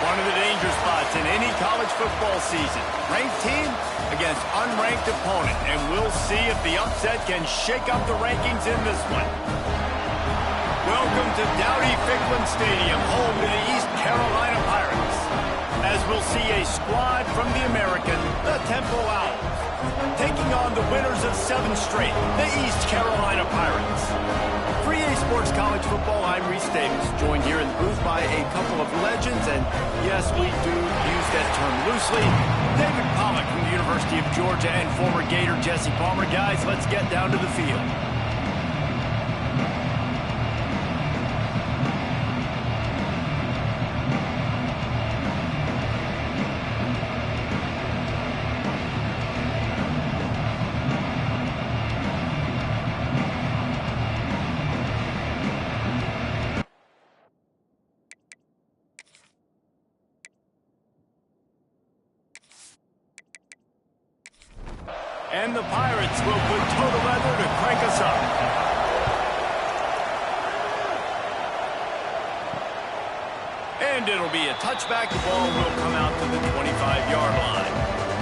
One of the danger spots in any college football season. Ranked team against unranked opponent. And we'll see if the upset can shake up the rankings in this one. Welcome to Dowdy-Ficklen Stadium, home to the East Carolina Pirates. As we'll see a squad from the American, the Temple Owls, taking on the winners of 7 straight, the East Carolina Pirates. For EA Sports College Football, I'm Reese Davis, joined here in the booth by a couple of legends, and yes, we do use that term loosely. David Pollock from the University of Georgia and former Gator Jesse Palmer. Guys, let's get down to the field. And the Pirates will put total leather to crank us up. And it'll be a touchback. The ball will come out to the 25-yard line.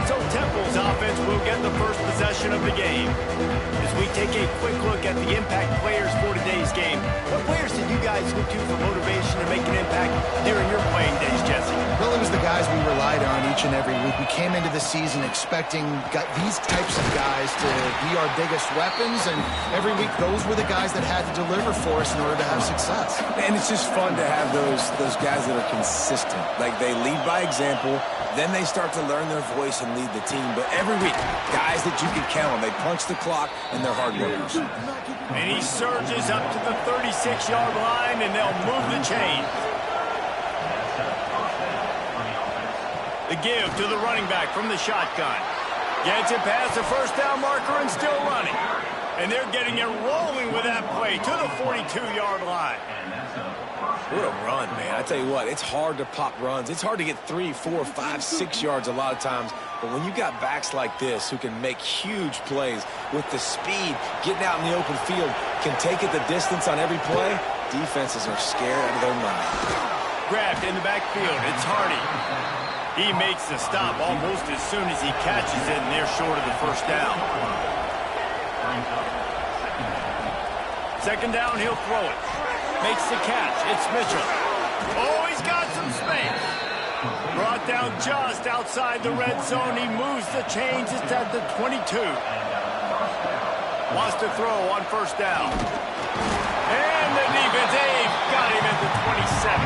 So Temple's offense will get the first possession of the game. As we take a quick look at the impact players for today's game, what players did you guys look to for motivation to make an impact during your playing days, Jesse? Well, it was the guys we relied on each and every week. We came into the season expecting these types of guys to be our biggest weapons, and every week those were the guys that had to deliver for us in order to have success. And it's just fun to have those guys that are consistent. Like, they lead by example, then they start to learn their voice and lead the team. But every week, guys that you can count on. They punch the clock, and they're hard workers. And he surges up to the 36-yard line, and they'll move the chain. The give to the running back from the shotgun. Gets it past the first down marker and still running. And they're getting it rolling with that play to the 42-yard line. What a run, man. I tell you what, it's hard to pop runs. It's hard to get 3, 4, 5, 6 yards a lot of times. But when you got backs like this who can make huge plays with the speed, getting out in the open field, can take it the distance on every play, defenses are scared out of their mind. Grabbed in the backfield. It's Hardy. He makes the stop almost as soon as he catches it, and they're short of the first down. Second down, he'll throw it. Makes the catch. It's Mitchell. Oh, he's got some space. Brought down just outside the red zone. He moves the chains. It's at the 22. Wants to throw on first down. And the defense, they've got him at the 27.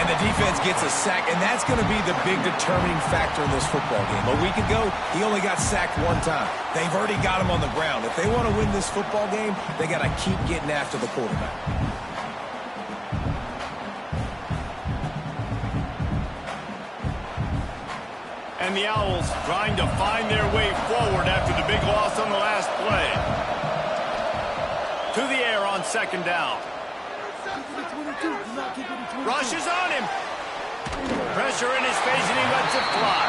And the defense gets a sack, and that's going to be the big determining factor in this football game. A week ago, he only got sacked 1 time. They've already got him on the ground. If they want to win this football game, they got to keep getting after the quarterback. And the Owls trying to find their way forward after the big loss on the last play. To the air on second down. Rushes on him. Pressure in his face, and he lets it fly.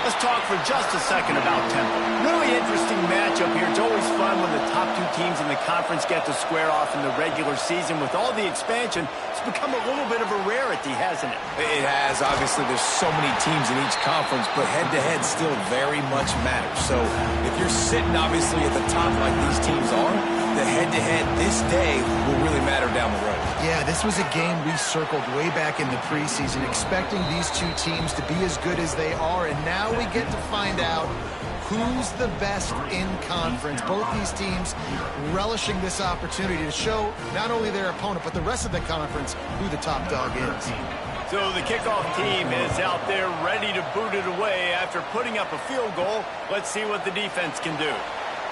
Let's talk for just a second about Temple. Really interesting matchup here. It's always fun when the top 2 teams in the conference get to square off in the regular season. With all the expansion, it's become a little bit of a rarity, hasn't it? It has. Obviously, there's so many teams in each conference, but head-to-head still very much matters. So if you're sitting, obviously, at the top like these teams are, the head-to-head this day will really matter down the road. Yeah, this was a game we circled way back in the preseason, expecting these 2 teams to be as good as they are, and now we get to find out who's the best in conference. Both these teams relishing this opportunity to show not only their opponent, but the rest of the conference who the top dog is. So the kickoff team is out there ready to boot it away after putting up a field goal. Let's see what the defense can do.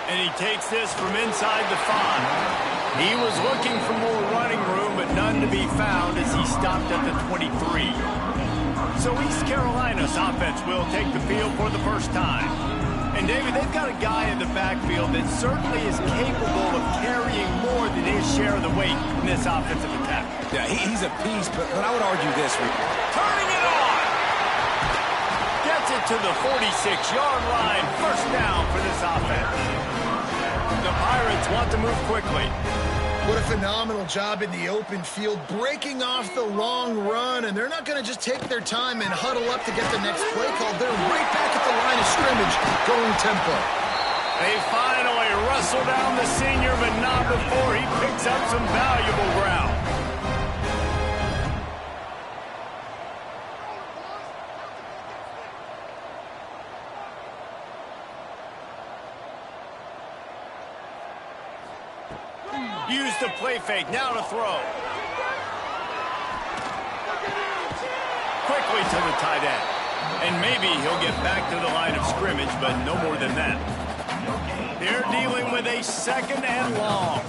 And he takes this from inside the 5. He was looking for more running room, but none to be found as he stopped at the 23. So East Carolina's offense will take the field for the first time. And, David, they've got a guy in the backfield that certainly is capable of carrying more than his share of the weight in this offensive attack. Yeah, he's a piece, but I would argue this. Turning it on! Gets it to the 46-yard line. First down for this offense. The Pirates want to move quickly. What a phenomenal job in the open field, breaking off the long run, and they're not going to just take their time and huddle up to get the next play called. They're right back at the line of scrimmage, going tempo. They finally wrestle down the senior, but not before he picks up some valuable ground. Use the play fake, now to throw. Quickly to the tight end. And maybe he'll get back to the line of scrimmage, but no more than that. They're dealing with a 2nd and long.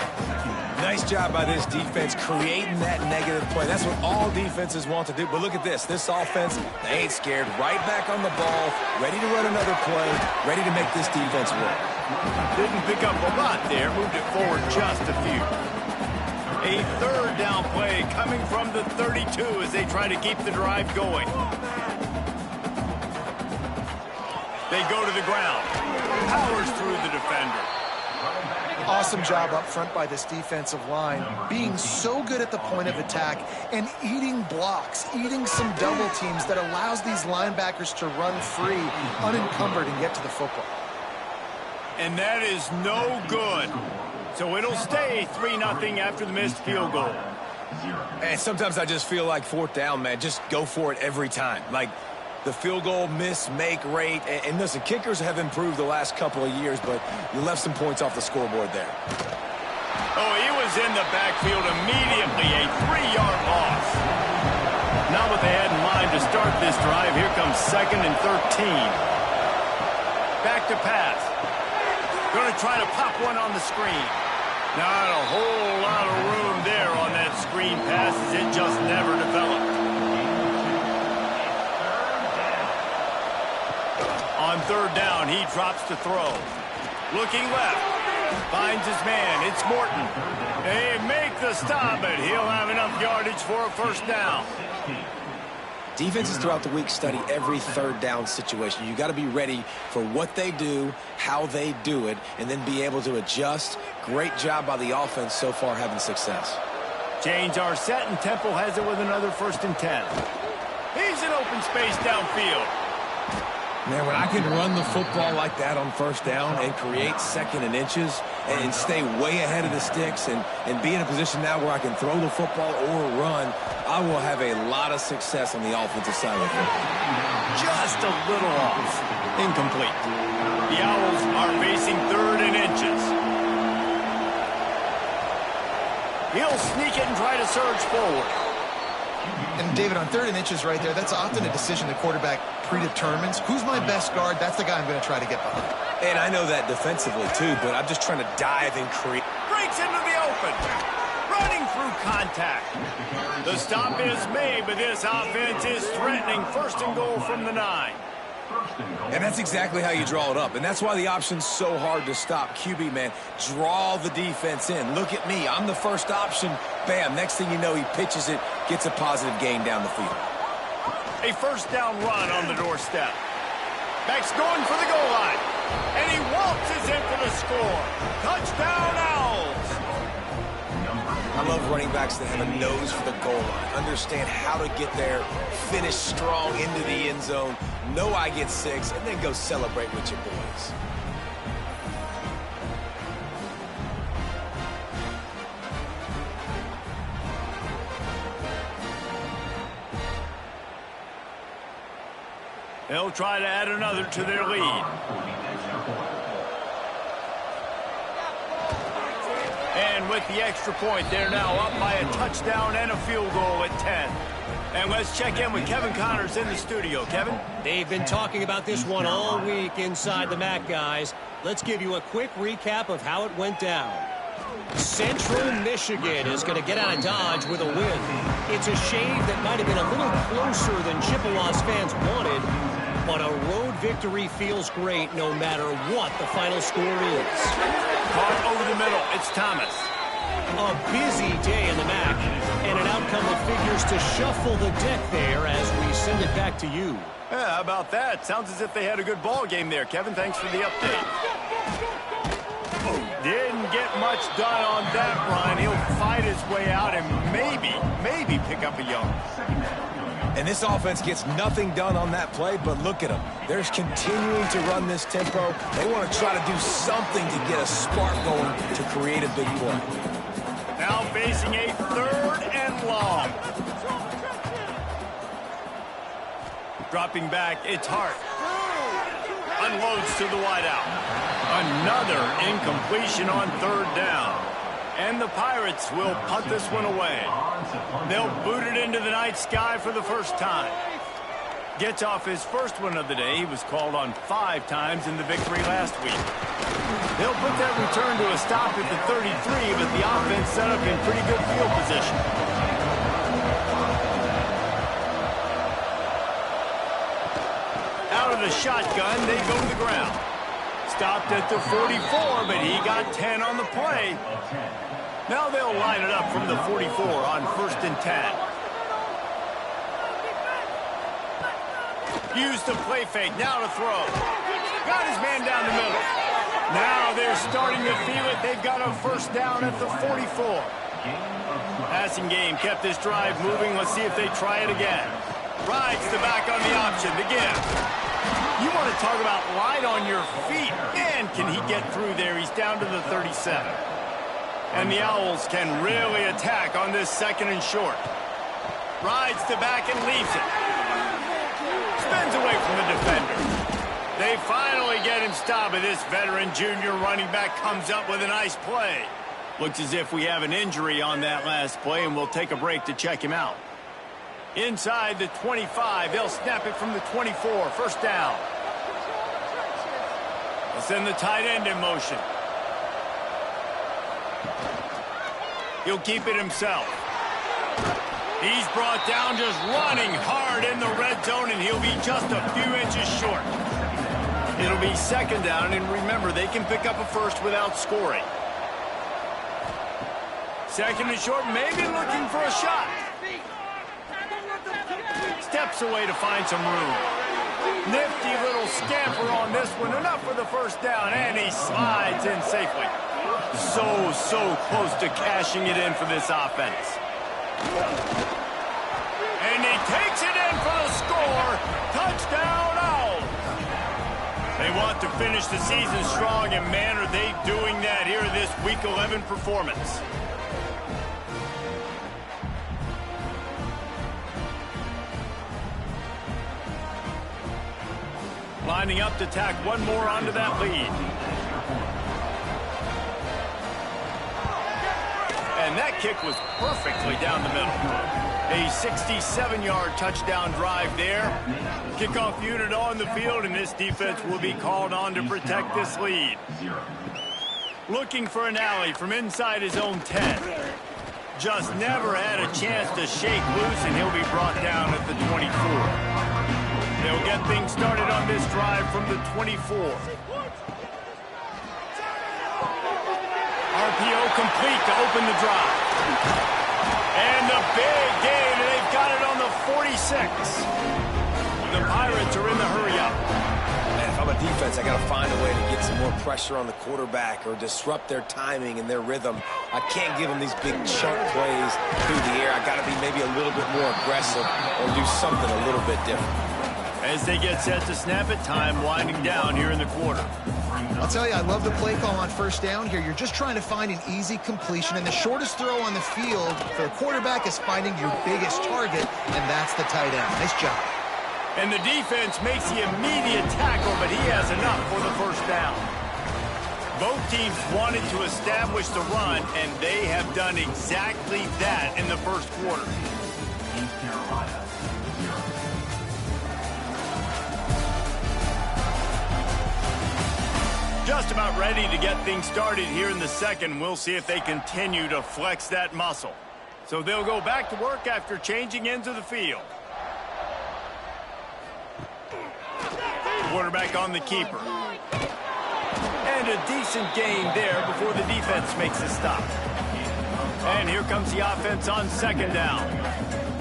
Nice job by this defense creating that negative play. That's what all defenses want to do. But look at this. This offense, they ain't scared. Right back on the ball, ready to run another play, ready to make this defense work. Didn't pick up a lot there. Moved it forward just a few. A 3rd down play coming from the 32 as they try to keep the drive going. They go to the ground. Powers through the defender. Awesome job up front by this defensive line, being so good at the point of attack and eating blocks, eating some double teams that allows these linebackers to run free, unencumbered, and get to the football. And that is no good. So it'll stay 3-0 after the missed field goal. And sometimes I just feel like 4th down, man. Just go for it every time. Like the field goal miss-make rate. And listen, kickers have improved the last couple of years, but you left some points off the scoreboard there. Oh, he was in the backfield immediately. A 3-yard loss. Not what they had in mind to start this drive. Here comes 2nd and 13. Back to pass. Going to try to pop one on the screen. Not a whole lot of room there on that screen pass as it just never developed. On 3rd down, he drops to throw. Looking left. Finds his man. It's Morton. They make the stop, but he'll have enough yardage for a 1st down. Defenses throughout the week study every 3rd down situation. You got to be ready for what they do, how they do it, and then be able to adjust. Great job by the offense so far having success. Change our set, and Temple has it with another 1st and 10. He's in open space downfield. Man, when I can run the football like that on 1st down and create 2nd and inches and stay way ahead of the sticks and be in a position now where I can throw the football or run, I will have a lot of success on the offensive side of the football. Just a little off. Incomplete. The Owls are facing 3rd and inches. He'll sneak it and try to surge forward. And, David, on 3rd and inches right there, that's often a decision the quarterback predetermines. Who's my best guard? That's the guy I'm going to try to get behind. And I know that defensively, too, but I'm just trying to dive and create. Breaks into the open. Running through contact. The stop is made, but this offense is threatening 1st and goal from the 9. And that's exactly how you draw it up. And that's why the option's so hard to stop. QB, man, draw the defense in. Look at me. I'm the first option. Bam. Next thing you know, he pitches it, gets a positive gain down the field. A 1st down run on the doorstep. Max going for the goal line. And he waltzes in for the score. Touchdown, Owls. I love running backs that have a nose for the goal line. Understand how to get there, finish strong into the end zone, know I get 6, and then go celebrate with your boys. They'll try to add another to their lead. And with the extra point, they're now up by a touchdown and a field goal at 10. And let's check in with Kevin Connors in the studio. Kevin? They've been talking about this one all week inside the MAC, guys. Let's give you a quick recap of how it went down. Central Michigan is going to get out of Dodge with a win. It's a shave that might have been a little closer than Chippewa's fans wanted, but a road victory feels great no matter what the final score is. Caught over the middle. It's Thomas. A busy day in the MAC, and an outcome that figures to shuffle the deck there as we send it back to you. Yeah, how about that? Sounds as if they had a good ball game there. Kevin, thanks for the update. Didn't get much done on that run. He'll fight his way out and maybe pick up a yard. And this offense gets nothing done on that play, but look at them. They're continuing to run this tempo. They want to try to do something to get a spark going to create a big play. Now facing a 3rd and long. Dropping back, it's Hart. Unloads to the wideout. Another incompletion on 3rd down. And the Pirates will punt this one away. They'll boot it into the night sky for the first time. Gets off his first one of the day. He was called on 5 times in the victory last week. They'll put that return to a stop at the 33, but the offense set up in pretty good field position. Out of the shotgun, they go to the ground. Stopped at the 44, but he got 10 on the play. Now they'll line it up from the 44 on 1st and 10. Used the play fake, now to throw. Got his man down the middle. Now they're starting to feel it. They've got a 1st down at the 44. Passing game kept this drive moving. Let's see if they try it again. Rides the back on the option, the give. You want to talk about light on your feet. Man, can he get through there. He's down to the 37. And the Owls can really attack on this 2nd and short. Rides the back and leaves it. Spins away from the defender. They finally get him stopped, but this veteran junior running back comes up with a nice play. Looks as if we have an injury on that last play, and we'll take a break to check him out. Inside the 25, they'll snap it from the 24, 1st down. They'll send the tight end in motion. He'll keep it himself. He's brought down just running hard in the red zone, and he'll be just a few inches short. It'll be 2nd down, and remember, they can pick up a 1st without scoring. 2nd and short, maybe looking for a shot. Steps away to find some room. Nifty little scamper on this one. Enough for the 1st down, and he slides in safely. So close to cashing it in for this offense. And he takes it in for the score. Touchdown, Owls. They want to finish the season strong, and man, are they doing that here in this Week 11 performance. Lining up to tack one more onto that lead. And that kick was perfectly down the middle. A 67-yard touchdown drive there. Kickoff unit on the field, and this defense will be called on to protect this lead. Looking for an alley from inside his own 10. Just never had a chance to shake loose, and he'll be brought down at the 24. They'll get things started on this drive from the 24. RPO complete to open the drive. And the big gain, and they've got it on the 46. The Pirates are in the hurry-up. Man, if I'm a defense, I got to find a way to get some more pressure on the quarterback or disrupt their timing and their rhythm. I can't give them these big chunk plays through the air. I got to be maybe a little bit more aggressive or do something a little bit different. As they get set to snap it, time winding down here in the quarter. I'll tell you, I love the play call on 1st down here. You're just trying to find an easy completion, and the shortest throw on the field for the quarterback is finding your biggest target, and that's the tight end. Nice job. And the defense makes the immediate tackle, but he has enough for the 1st down. Both teams wanted to establish the run, and they have done exactly that in the 1st quarter. East Carolina. Just about ready to get things started here in the 2nd. We'll see if they continue to flex that muscle. So they'll go back to work after changing into the field. Quarterback on the keeper. And a decent gain there before the defense makes a stop. And here comes the offense on 2nd down.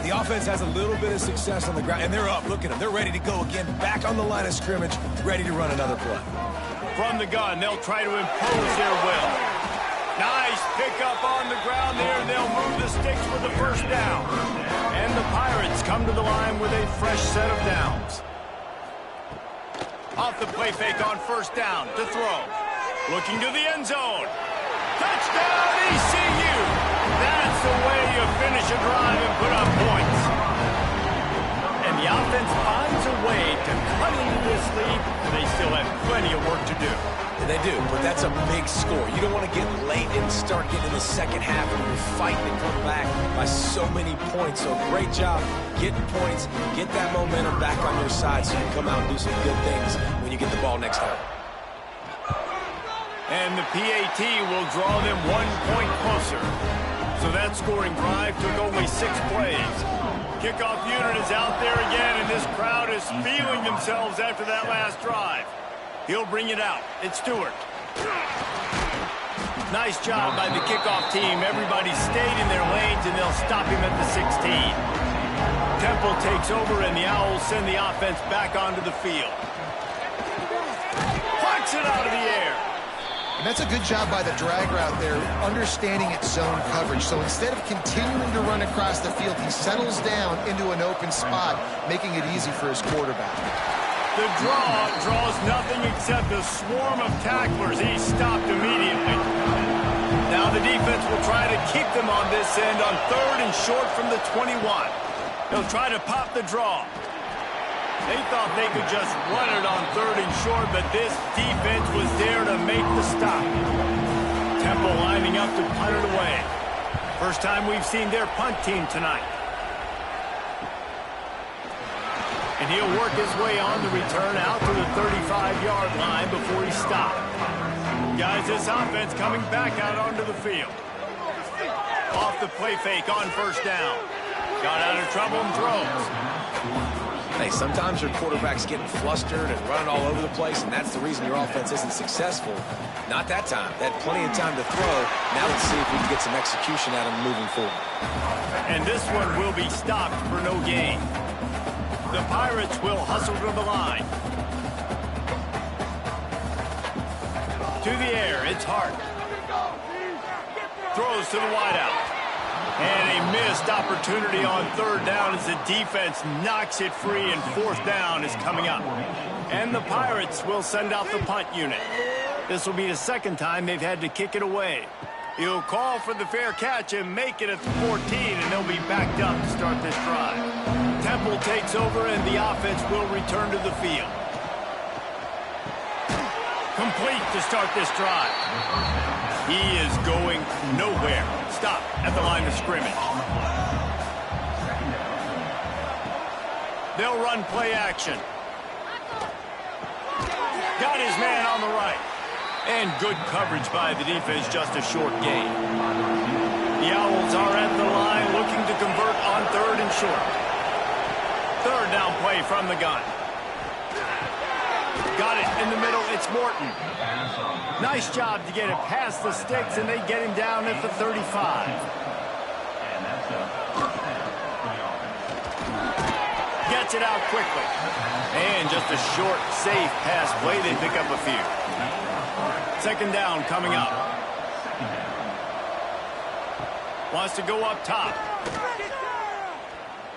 The offense has a little bit of success on the ground, and they're up. Look at them. They're ready to go again. Back on the line of scrimmage, ready to run another play. From the gun, they'll try to impose their will. Nice pickup on the ground there, and they'll move the sticks with the first down. And the Pirates come to the line with a fresh set of downs. Off the play fake on first down to throw. Looking to the end zone. Touchdown, ECU! That's the way you finish a drive and put up points. And the offense finds a way to cut into this lead, and they still have plenty of work to do. And they do, but that's a big score. You don't want to get late and start getting in the second half when you're fighting to come back by so many points. So great job getting points, get that momentum back on your side so you can come out and do some good things when you get the ball next time. And the PAT will draw them 1 point closer. So that scoring drive took only 6 plays. Kickoff unit is out there again, and this crowd is feeling themselves after that last drive. He'll bring it out. It's Stewart. Nice job by the kickoff team. Everybody stayed in their lanes, and they'll stop him at the 16. Temple takes over, and the Owls send the offense back onto the field. Plucks it out of the air. And that's a good job by the drag route there, understanding its zone coverage. So instead of continuing to run across the field, he settles down into an open spot, making it easy for his quarterback. The draw draws nothing except a swarm of tacklers. He's stopped immediately. Now the defense will try to keep them on this end on 3rd and short from the 21. They'll try to pop the draw. They thought they could just run it on 3rd and short, but this defense was there to make the stop. Temple lining up to punt it away. First time we've seen their punt team tonight. And he'll work his way on the return out to the 35-yard line before he stopped. Guys, this offense coming back out onto the field. Off the play fake on first down. Got out of trouble and throws. Hey, sometimes your quarterback's getting flustered and running all over the place, and that's the reason your offense isn't successful. Not that time. They had plenty of time to throw. Now let's see if we can get some execution out of him moving forward. And this one will be stopped for no gain. The Pirates will hustle to the line. To the air, it's Hart. Throws to the wideout. And a missed opportunity on 3rd down as the defense knocks it free, and 4th down is coming up. And the Pirates will send out the punt unit. This will be the 2nd time they've had to kick it away. He'll call for the fair catch and make it at the 14, and they'll be backed up to start this drive. Temple takes over, and the offense will return to the field. Complete to start this drive. He is going nowhere. Stop at the line of scrimmage. They'll run play action. Got his man on the right. And good coverage by the defense, just a short gain. The Owls are at the line looking to convert on 3rd and short. 3rd down play from the gun. Got it in the middle. It's Morton. Nice job to get it past the sticks, and they get him down at the 35. Gets it out quickly. And just a short, safe pass play. They pick up a few. 2nd down coming up. Wants to go up top.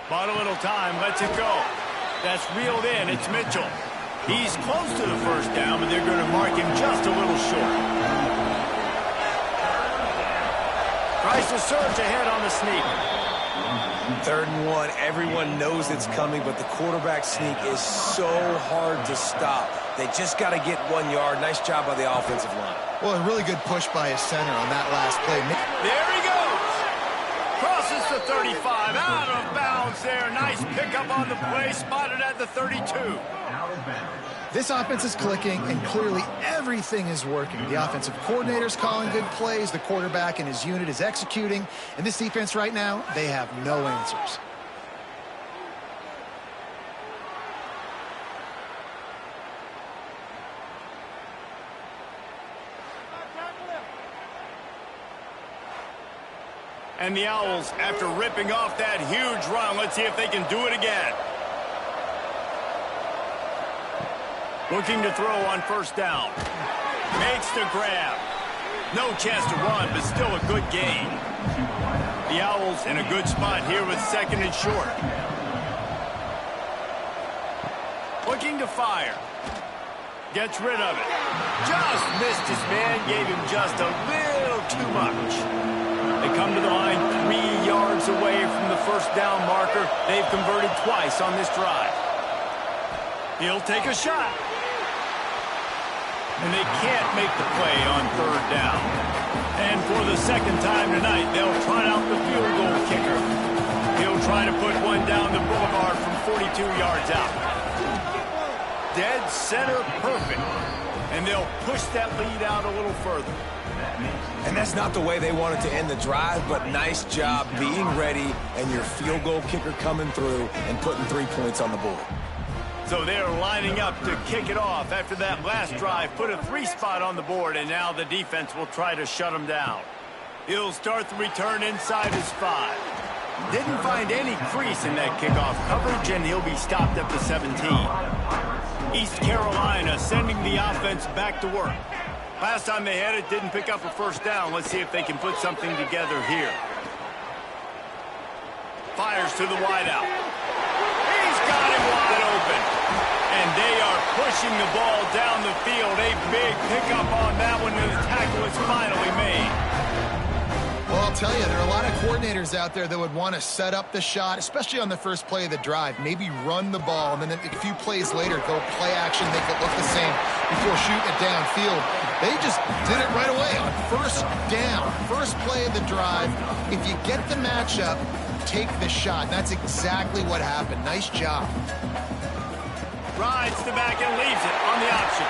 Bought a little time. Lets it go. That's reeled in. It's Mitchell. He's close to the 1st down, but they're going to mark him just a little short. Tries to surge ahead on the sneak. 3rd and 1. Everyone knows it's coming, but the quarterback sneak is so hard to stop. They just got to get 1 yard. Nice job by the offensive line. Well, a really good push by his center on that last play. There he goes. Crosses the 35. Out of bounds there. Nice pickup on the play. Spotted at the 32. This offense is clicking, and clearly everything is working. The offensive coordinator's calling good plays. The quarterback and his unit is executing. And this defense right now, they have no answers. And the Owls, after ripping off that huge run, let's see if they can do it again. Looking to throw on 1st down. Makes the grab. No chance to run, but still a good gain. The Owls in a good spot here with second and short. Looking to fire. Gets rid of it. Just missed his man, gave him just a little too much. They come to the line 3 yards away from the first down marker. They've converted twice on this drive. He'll take a shot. And they can't make the play on third down. And for the second time tonight, they'll try out the field goal kicker. He'll try to put one down the boulevard from 42 yards out. Dead center perfect. And they'll push that lead out a little further. And that's not the way they wanted to end the drive, but nice job being ready and your field goal kicker coming through and putting 3 points on the board. So they're lining up to kick it off after that last drive. Put a 3 spot on the board, and now the defense will try to shut them down. He'll start the return inside his 5. Didn't find any crease in that kickoff coverage, and he'll be stopped at the 17. East Carolina sending the offense back to work. Last time they had it, didn't pick up a first down. Let's see if they can put something together here. Fires to the wideout. He's got him wide open. And they are pushing the ball down the field. A big pickup on that one, and the tackle is finally made. Well, I'll tell you, there are a lot of coordinators out there that would want to set up the shot, especially on the first play of the drive. Maybe run the ball, and then a few plays later, go play action, make it look the same before shooting it downfield. They just did it right away on first down. First play of the drive. If you get the matchup, take the shot. That's exactly what happened. Nice job. Rides the back and leaves it on the option.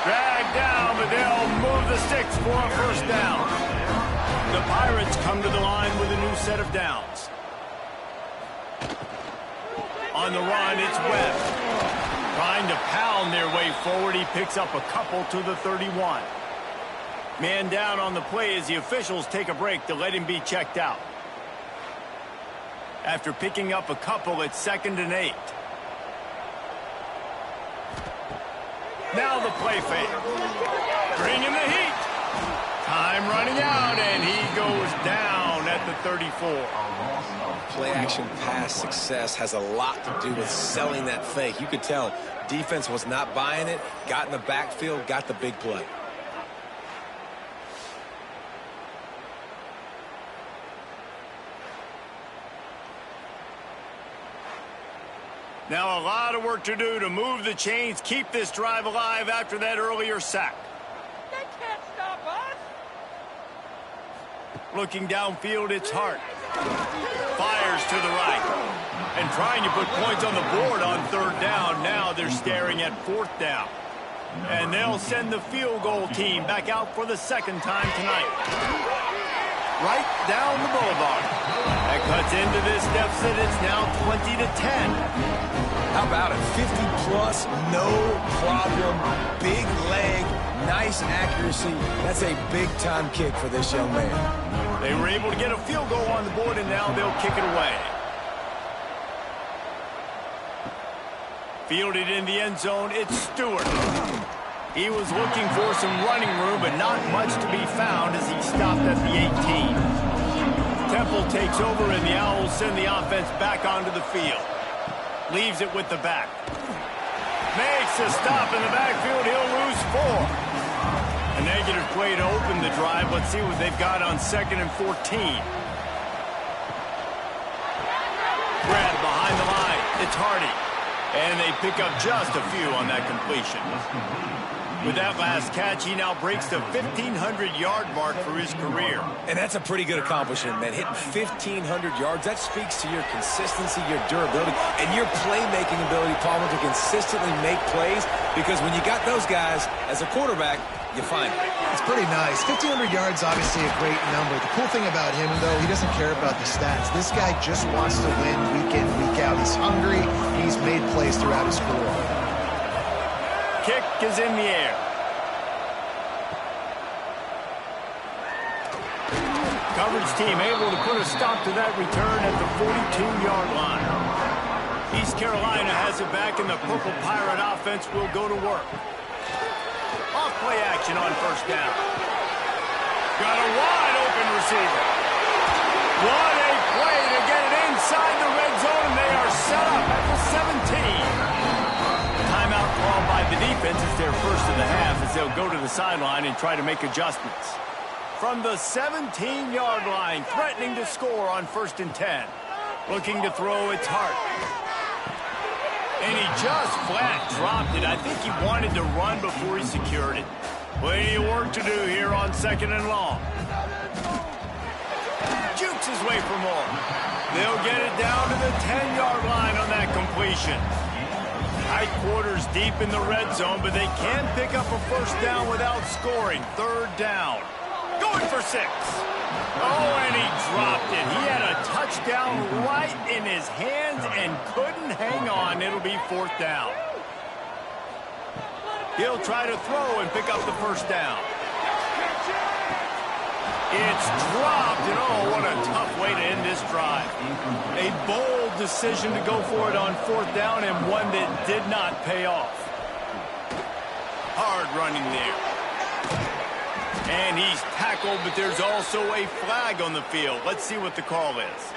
Dragged down, but they'll move the sticks for a first down. The Pirates come to the line with a new set of downs. On the run, it's Webb. Trying to pound their way forward. He picks up a couple to the 31. Man down on the play as the officials take a break to let him be checked out. After picking up a couple, it's 2nd and 8. Now the play fake. Bringing the heat. Time running out, and he goes down at the 34. Play-action pass success has a lot to do with selling that fake. You could tell defense was not buying it, got in the backfield, got the big play. Now a lot of work to do to move the chains, keep this drive alive after that earlier sack. They can't stop us. Looking downfield, it's Hart. Fires to the right. And trying to put points on the board on third down. Now they're staring at 4th down. And they'll send the field goal team back out for the second time tonight. Right down the boulevard. That cuts into this deficit. It's now 20-10. How about it? 50-plus, no problem. Big leg, nice accuracy. That's a big-time kick for this young man. They were able to get a field goal on the board, and now they'll kick it away. Fielded in the end zone, it's Stewart. He was looking for some running room, but not much to be found as he stopped at the 18. Temple takes over, and the Owls send the offense back onto the field. Leaves it with the back. Makes a stop in the backfield. He'll lose 4. A negative play to open the drive. Let's see what they've got on 2nd and 14. Grab behind the line. It's Hardy. And they pick up just a few on that completion. With that last catch, he now breaks the 1,500-yard mark for his career. And that's a pretty good accomplishment, man. Hitting 1,500 yards, that speaks to your consistency, your durability, and your playmaking ability, Palmer, to consistently make plays. Because when you got those guys as a quarterback, you find it. It's pretty nice. 1,500 yards, obviously a great number. The cool thing about him, though, he doesn't care about the stats. This guy just wants to win week in, week out. He's hungry. He's made plays throughout his career. Kick is in the air. Coverage team able to put a stop to that return at the 42-yard line. East Carolina has it back, and the Purple Pirate offense will go to work. Off play action on first down. Got a wide open receiver. What a play to get it inside the red zone, and they are set up at the 17. Timeout called by the defense is their first of the half as they'll go to the sideline and try to make adjustments. From the 17-yard line, threatening to score on 1st and 10. Looking to throw, it's Hart. And he just flat dropped it. I think he wanted to run before he secured it. Plenty of work to do here on 2nd and long. Jukes his way for more. They'll get it down to the 10-yard line on that completion. Tight quarters deep in the red zone, but they can pick up a first down without scoring. 3rd down. Going for 6. Oh, and he dropped it. He had a touchdown right in his hands and couldn't hang on. It'll be 4th down. He'll try to throw and pick up the first down. It's dropped, and oh, what a tough way to end this drive. A bold decision to go for it on 4th down, and one that did not pay off. Hard running there. And he's tackled, but there's also a flag on the field. Let's see what the call is.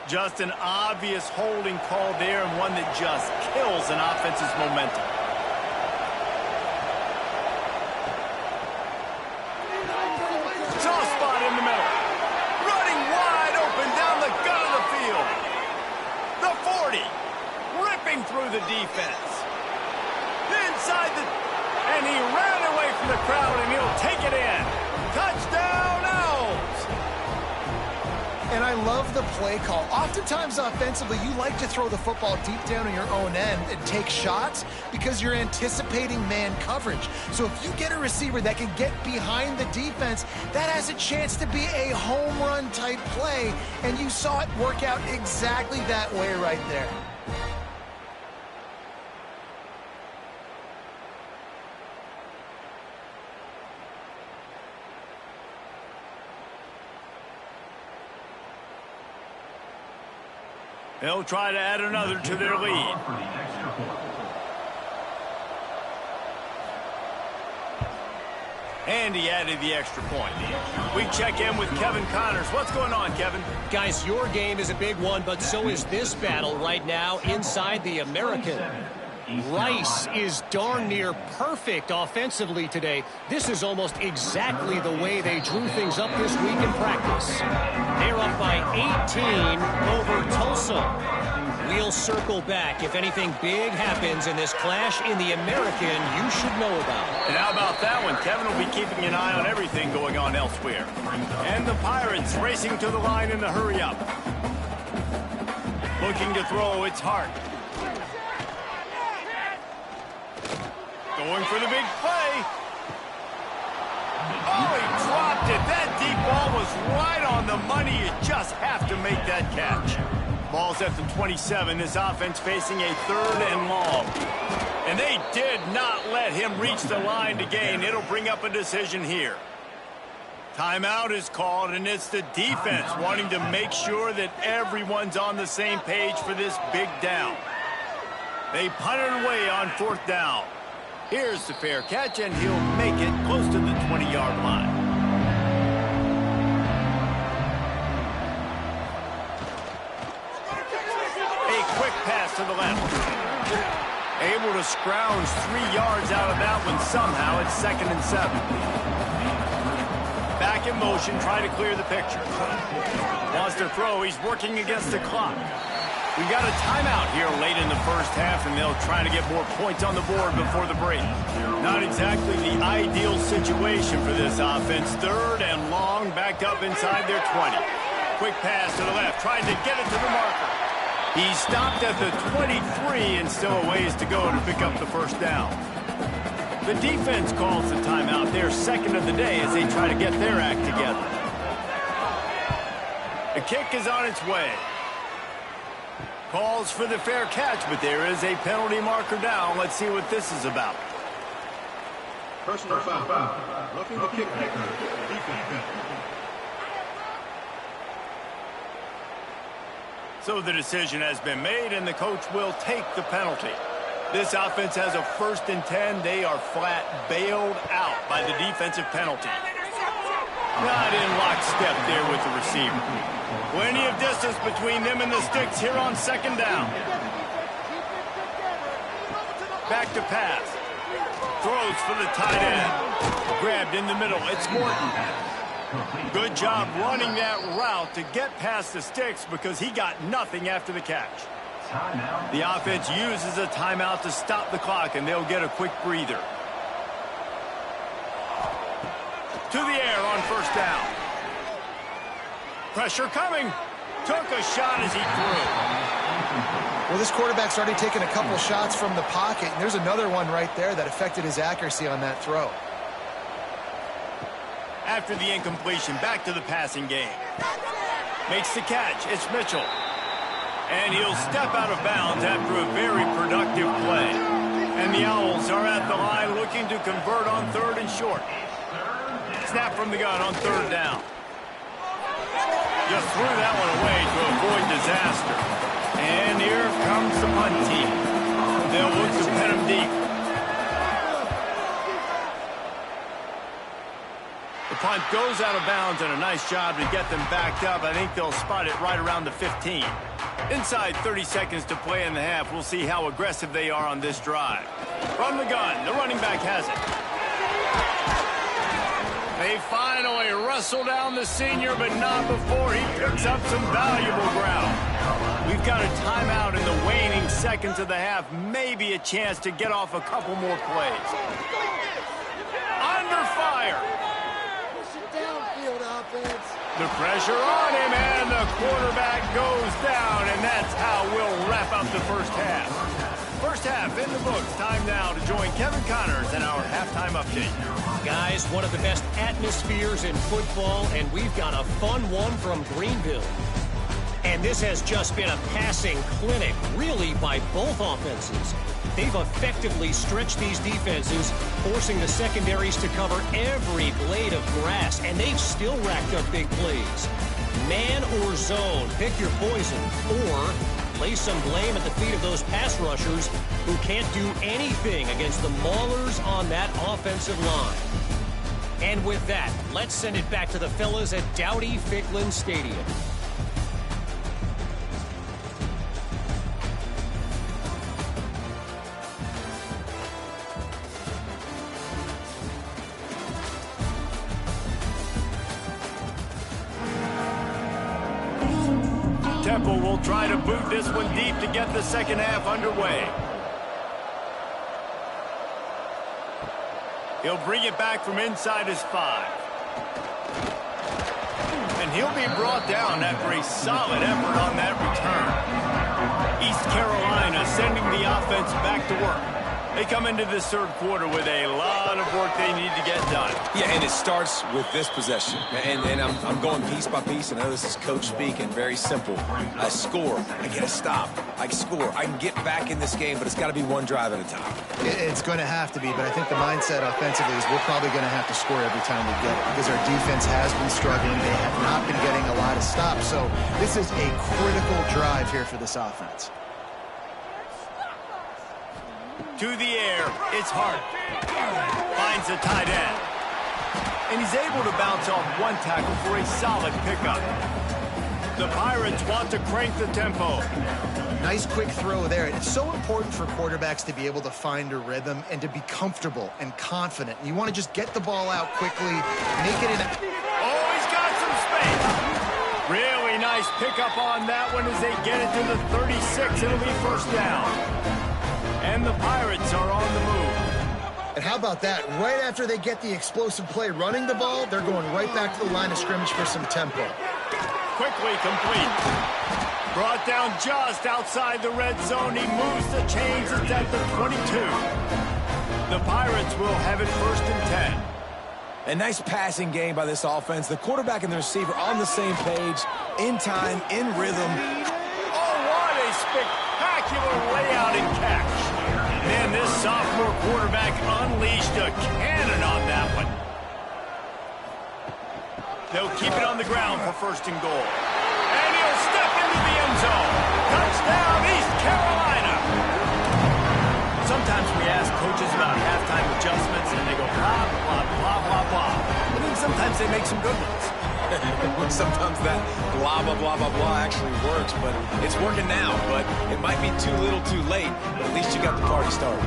Just an obvious holding call there, and one that just kills an offense's momentum. Soft spot in the middle. Running wide open down the gut of the field. The 40. Ripping through the defense. Inside the... And he ran away from the crowd, and he'll take it in. Touchdown, Owls! And I love the play call. Oftentimes offensively, you like to throw the football deep down on your own end and take shots because you're anticipating man coverage. So if you get a receiver that can get behind the defense, that has a chance to be a home run type play, and you saw it work out exactly that way right there. They'll try to add another to their lead. And he added the extra point. We check in with Kevin Connors. What's going on, Kevin? Guys, your game is a big one, but so is this battle right now inside the American. Rice is darn near perfect offensively today. This is almost exactly the way they drew things up this week in practice. They're up by 18 over Tulsa. We'll circle back. If anything big happens in this clash in the American, you should know about. And how about that one? Kevin will be keeping an eye on everything going on elsewhere. And the Pirates racing to the line in the hurry-up. Looking to throw, it's Hart. Going for the big play. Oh, he dropped it. That deep ball was right on the money. You just have to make that catch. Ball's at the 27. This offense facing a 3rd and long. And they did not let him reach the line to gain. It'll bring up a decision here. Timeout is called, and it's the defense wanting to make sure that everyone's on the same page for this big down. They punt it away on 4th down. Here's the fair catch, and he'll make it close to the 20-yard line. A quick pass to the left. Able to scrounge 3 yards out of that one somehow. It's 2nd and 7. Back in motion, trying to clear the picture. Wants to throw. He's working against the clock. We got a timeout here late in the first half, and they'll try to get more points on the board before the break. Not exactly the ideal situation for this offense. 3rd and long, back up inside their 20. Quick pass to the left, trying to get it to the marker. He stopped at the 23 and still a ways to go to pick up the first down. The defense calls the timeout. Their 2nd of the day as they try to get their act together. The kick is on its way. Calls for the fair catch, but there is a penalty marker down. Let's see what this is about. Personal foul. Roughing the kick. So the decision has been made, and the coach will take the penalty. This offense has a 1st and 10. They are flat bailed out by the defensive penalty. Not in lockstep there with the receiver. Plenty of distance between them and the sticks here on 2nd down. Back to pass. Throws for the tight end. Grabbed in the middle. It's Morton. Good job running that route to get past the sticks because he got nothing after the catch. The offense uses a timeout to stop the clock, and they'll get a quick breather. To the air on 1st down. Pressure coming. Took a shot as he threw. Well, this quarterback's already taken a couple shots from the pocket, and there's another one right there that affected his accuracy on that throw. After the incompletion, back to the passing game. Makes the catch. It's Mitchell. And he'll step out of bounds after a very productive play. And the Owls are at the line looking to convert on 3rd and short. Snap from the gun on 3rd down. Just threw that one away to avoid disaster. And here comes the punt team. They'll look to pin him deep. The punt goes out of bounds, and a nice job to get them backed up. I think they'll spot it right around the 15. Inside 30 seconds to play in the half. We'll see how aggressive they are on this drive. From the gun, the running back has it. They finally wrestle down the senior, but not before he picks up some valuable ground. We've got a timeout in the waning seconds of the half. Maybe a chance to get off a couple more plays. Under fire. The pressure on him, and the quarterback goes down, and that's how we'll wrap up the 1st half. 1st half in the books. Time now to join Kevin Connors in our halftime update. Guys, one of the best atmospheres in football, and we've got a fun one from Greenville. And this has just been a passing clinic, really, by both offenses. They've effectively stretched these defenses, forcing the secondaries to cover every blade of grass, and they've still racked up big plays. Man or zone, pick your poison, or lay some blame at the feet of those pass rushers who can't do anything against the maulers on that offensive line. And with that, let's send it back to the fellas at Dowdy-Ficklin Stadium. Temple will try to boot this one deep to get the 2nd half underway. He'll bring it back from inside his 5. And he'll be brought down after a solid effort on that return. East Carolina sending the offense back to work. They come into this 3rd quarter with a lot of work they need to get done. Yeah, and it starts with this possession. And I'm going piece by piece. I know this is coach speak and very simple. I score. I get a stop. I score. I can get back in this game, but it's got to be one drive at a time. It's going to have to be, but I think the mindset offensively is we're probably going to have to score every time we get it because our defense has been struggling. They have not been getting a lot of stops. So this is a critical drive here for this offense. To the air, it's Hart. Finds the tight end. And he's able to bounce off one tackle for a solid pickup. The Pirates want to crank the tempo. Nice quick throw there. It's so important for quarterbacks to be able to find a rhythm and to be comfortable and confident. You want to just get the ball out quickly, make it in. Oh, he's got some space. Really nice pickup on that one as they get it to the 36. It'll be 1st down. And the Pirates are on the move. And how about that? Right after they get the explosive play running the ball, they're going right back to the line of scrimmage for some tempo. Quickly complete. Brought down just outside the red zone. He moves the chains. It's at the 22. The Pirates will have it 1st and 10. A nice passing game by this offense. The quarterback and the receiver on the same page, in time, in rhythm. Oh, what a spectacular layout and catch. Man, this sophomore quarterback unleashed a cannon on that one. They'll keep it on the ground for 1st and goal. And he'll step into the end zone. Touchdown, East Carolina. Sometimes we ask coaches about halftime adjustments, and they go blah, blah, blah, blah, blah. And then sometimes they make some good ones. Sometimes that blah, blah, blah, blah, blah actually works, but it's working now. But it might be too little too late, but at least you got the party started.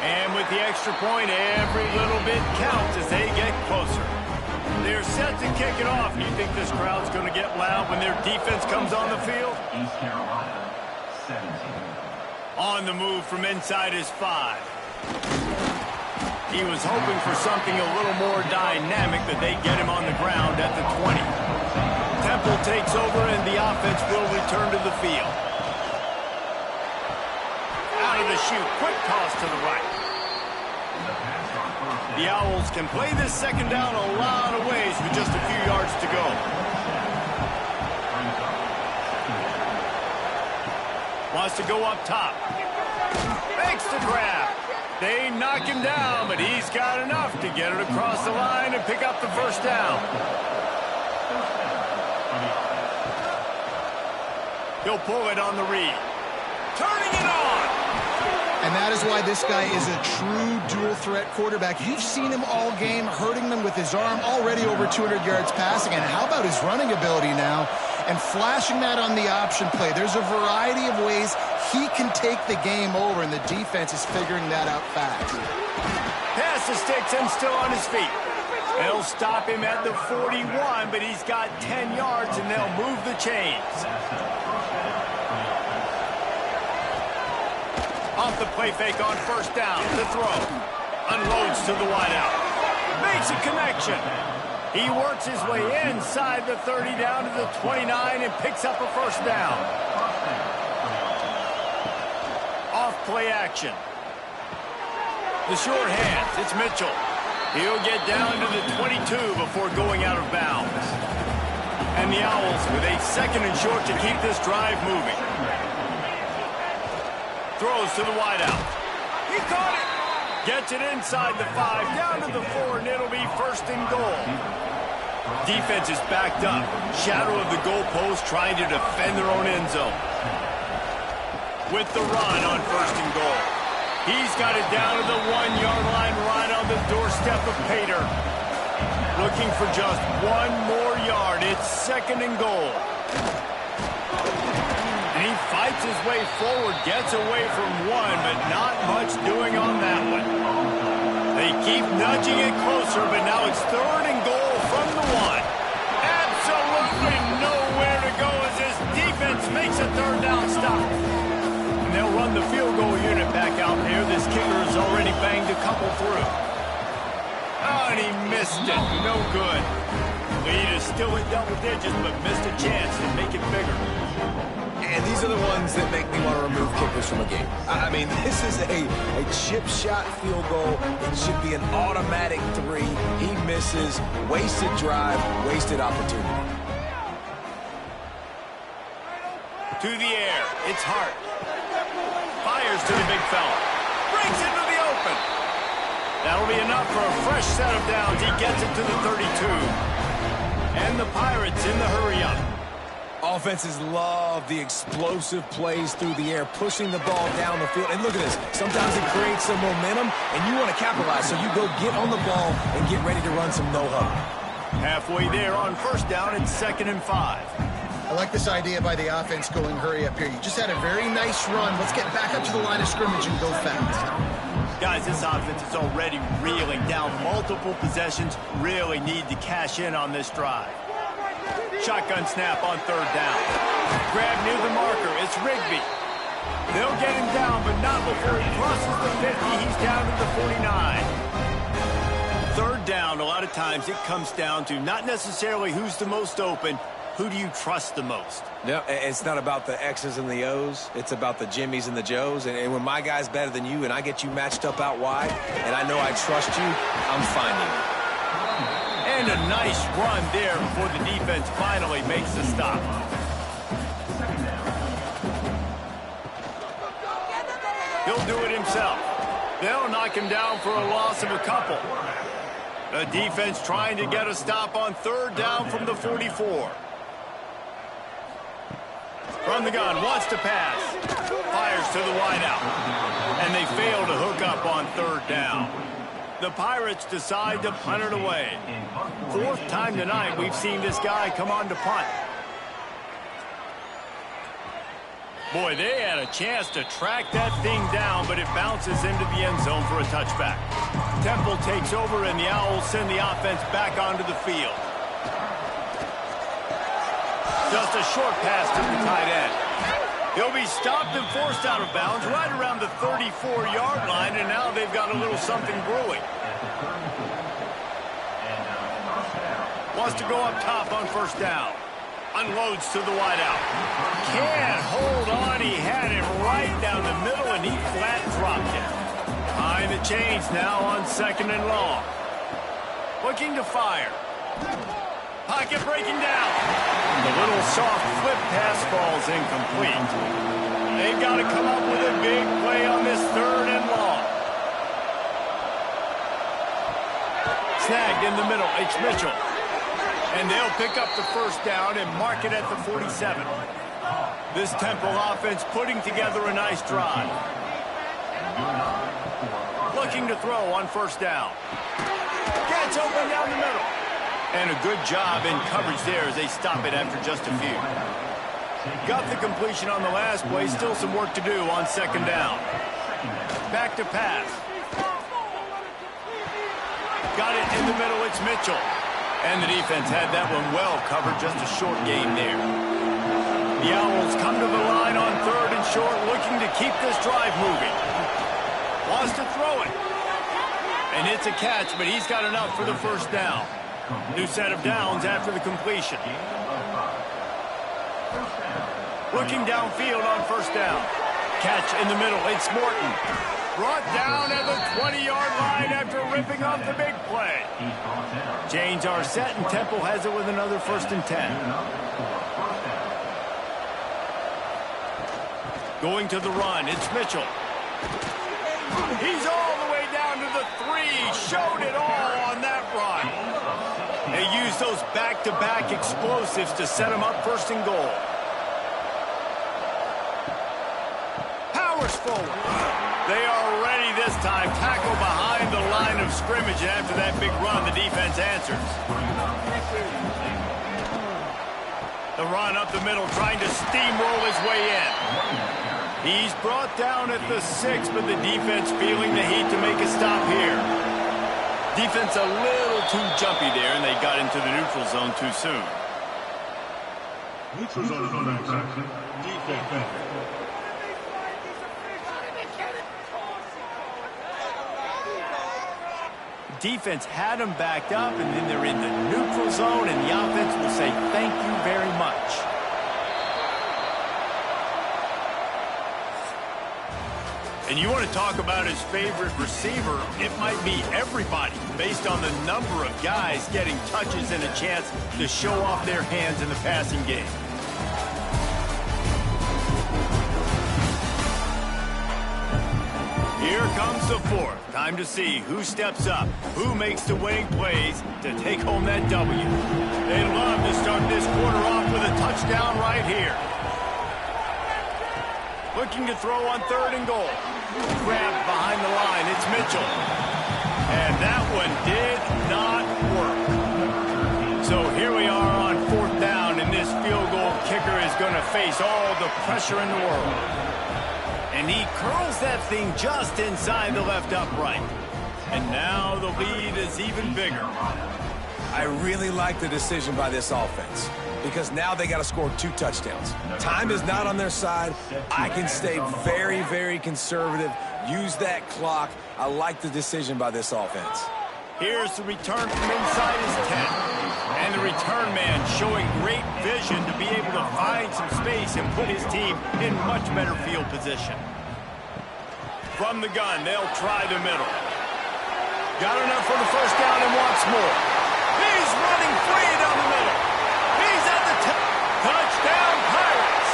And with the extra point, every little bit counts as they get closer. They're set to kick it off. You think this crowd's going to get loud when their defense comes on the field? East Carolina, 17. On the move from inside his 5. He was hoping for something a little more dynamic, but they get him on the ground at the 20. Temple takes over, and the offense will return to the field. Out of the chute, quick toss to the right. The Owls can play this second down a lot of ways with just a few yards to go. Wants to go up top. Makes the grab. They knock him down, but he's got enough to get it across the line and pick up the first down. He'll pull it on the read. Turning it on. And that is why this guy is a true dual-threat quarterback. You've seen him all game, hurting them with his arm, already over 200 yards passing. And how about his running ability now? And flashing that on the option play. There's a variety of ways he can take the game over, and the defense is figuring that out fast. Pass the sticks and still on his feet. They'll stop him at the 41, but he's got 10 yards, and they'll move the chains. Off the play fake on first down. The throw. Unloads to the wideout. Makes a connection. He works his way inside the 30 down to the 29 and picks up a first down. Off play action. The short hands. It's Mitchell. He'll get down to the 22 before going out of bounds. And the Owls with a second and short to keep this drive moving. Throws to the wideout. He caught it. Gets it inside the 5, down to the 4, and it'll be first and goal. Defense is backed up. Shadow of the goalpost trying to defend their own end zone. With the run on first and goal. He's got it down to the 1-yard line right on the doorstep of Pater. Looking for just one more yard. It's second and goal. And he fights his way forward, gets away from one, but not much doing on that one. They keep nudging it closer, but now it's third and goal from the 1. Absolutely nowhere to go as his defense makes a third down stop. And they'll run the field goal unit back out there. This kicker has already banged a couple through. Oh, and he missed it. No good. Lead is still in double digits, but missed a chance to make it bigger. And these are the ones that make me want to remove kickers from a game. I mean, this is a chip shot field goal. It should be an automatic 3. He misses. Wasted drive, wasted opportunity. To the air. It's Hart. Fires to the big fella. Brings into the open. That'll be enough for a fresh set of downs. He gets it to the 32. And the Pirates in the hurry-up. Offenses love the explosive plays through the air, pushing the ball down the field. And look at this. Sometimes it creates some momentum, and you want to capitalize. So you go get on the ball and get ready to run some no-huddle. Halfway there on first down, it's 2nd and 5. I like this idea by the offense going hurry up here. You just had a very nice run. Let's get back up to the line of scrimmage and go fast. Guys, this offense is already reeling down multiple possessions. Really need to cash in on this drive. Shotgun snap on third down. Grab near the marker. It's Rigby. They'll get him down, but not before he crosses the 50. He's down to the 49. Third down, a lot of times it comes down to not necessarily who's the most open, who do you trust the most? No, it's not about the X's and the O's. It's about the Jimmies and the Joes. And when my guy's better than you and I get you matched up out wide, and I know I trust you, I'm finding it. And a nice run there before the defense finally makes the stop. He'll do it himself. They'll knock him down for a loss of a couple. The defense trying to get a stop on third down from the 44. From the gun, wants to pass. Fires to the wideout. And they fail to hook up on third down. The Pirates decide to punt it away. Fourth time tonight we've seen this guy come on to punt. Boy, they had a chance to track that thing down, but it bounces into the end zone for a touchback. Temple takes over, and the Owls send the offense back onto the field. Just a short pass to the tight end. He'll be stopped and forced out of bounds right around the 34-yard line, and now they've got a little something brewing. Wants to go up top on first down. Unloads to the wideout. Can't hold on. He had it right down the middle, and he flat dropped it. Behind the chains now on second and long. Looking to fire. Pocket breaking down. The little soft flip pass falls incomplete. They've got to come up with a big play on this third and long. Snagged in the middle. It's Mitchell. And they'll pick up the first down and mark it at the 47. This Temple offense putting together a nice drive. Looking to throw on first down. Gets open down the middle. And a good job in coverage there as they stop it after just a few. Got the completion on the last play. Still some work to do on second down. Back to pass. Got it in the middle. It's Mitchell. And the defense had that one well covered. Just a short game there. The Owls come to the line on third and short, looking to keep this drive moving. Wants to throw it. And it's a catch, but he's got enough for the first down. New set of downs after the completion. Looking downfield on first down. Catch in the middle. It's Morton. Brought down at the 20-yard line after ripping off the big play. Chains are set, and Temple has it with another 1st and 10. Going to the run, it's Mitchell. He's all the way down to the 3. Showed it all on that run. They use those back-to-back explosives to set him up 1st and goal. Powers forward. They are ready this time. Tackle behind the line of scrimmage, and after that big run, the defense answers. The run up the middle, trying to steamroll his way in. He's brought down at the 6, but the defense feeling the heat to make a stop here. Defense a little too jumpy there, and they got into the neutral zone too soon. Neutral zone defense. Defense had them backed up, and then they're in the neutral zone, and the offense will say thank you very much. And you want to talk about his favorite receiver, it might be everybody, based on the number of guys getting touches and a chance to show off their hands in the passing game. Here comes the 4th. Time to see who steps up, who makes the winning plays to take home that W. They'd love to start this quarter off with a touchdown right here. Looking to throw on 3rd and goal. Grabbed behind the line. It's Mitchell. And that one did not work. So here we are on 4th down, and this field goal kicker is going to face all the pressure in the world. And he curls that thing just inside the left upright. And now the lead is even bigger. I really like the decision by this offense because now they got to score 2 touchdowns. Time is not on their side. I can stay very, very conservative. Use that clock. I like the decision by this offense. Here's the return from inside his 10. And the return man showing great vision to be able to find some space and put his team in much better field position. From the gun, they'll try the middle. Got enough for the first down and wants more. He's running free down the middle. He's at the touchdown Pirates.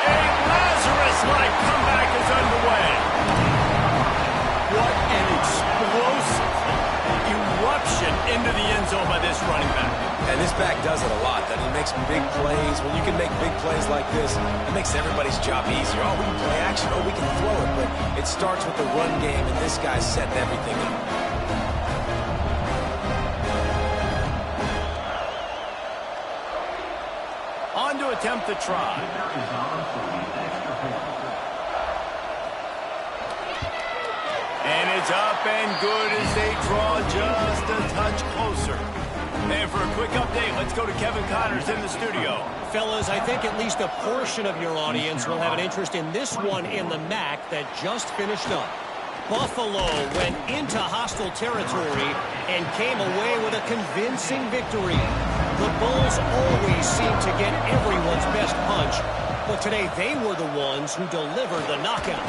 A Lazarus-like comeback is underway. What an explosive eruption into into the end zone by this running back. And this back does it a lot. That he makes big plays. When you can make big plays like this, it makes everybody's job easier. Oh, we can play action. Oh, we can throw it. But it starts with the run game, and this guy's setting everything up. On to attempt the try. And it's up and good as they draw just a touch closer. And for a quick update, let's go to Kevin Connors in the studio. Fellas, I think at least a portion of your audience will have an interest in this one in the MAC that just finished up. Buffalo went into hostile territory and came away with a convincing victory. The Bulls always seem to get everyone's best punch, but today they were the ones who delivered the knockout.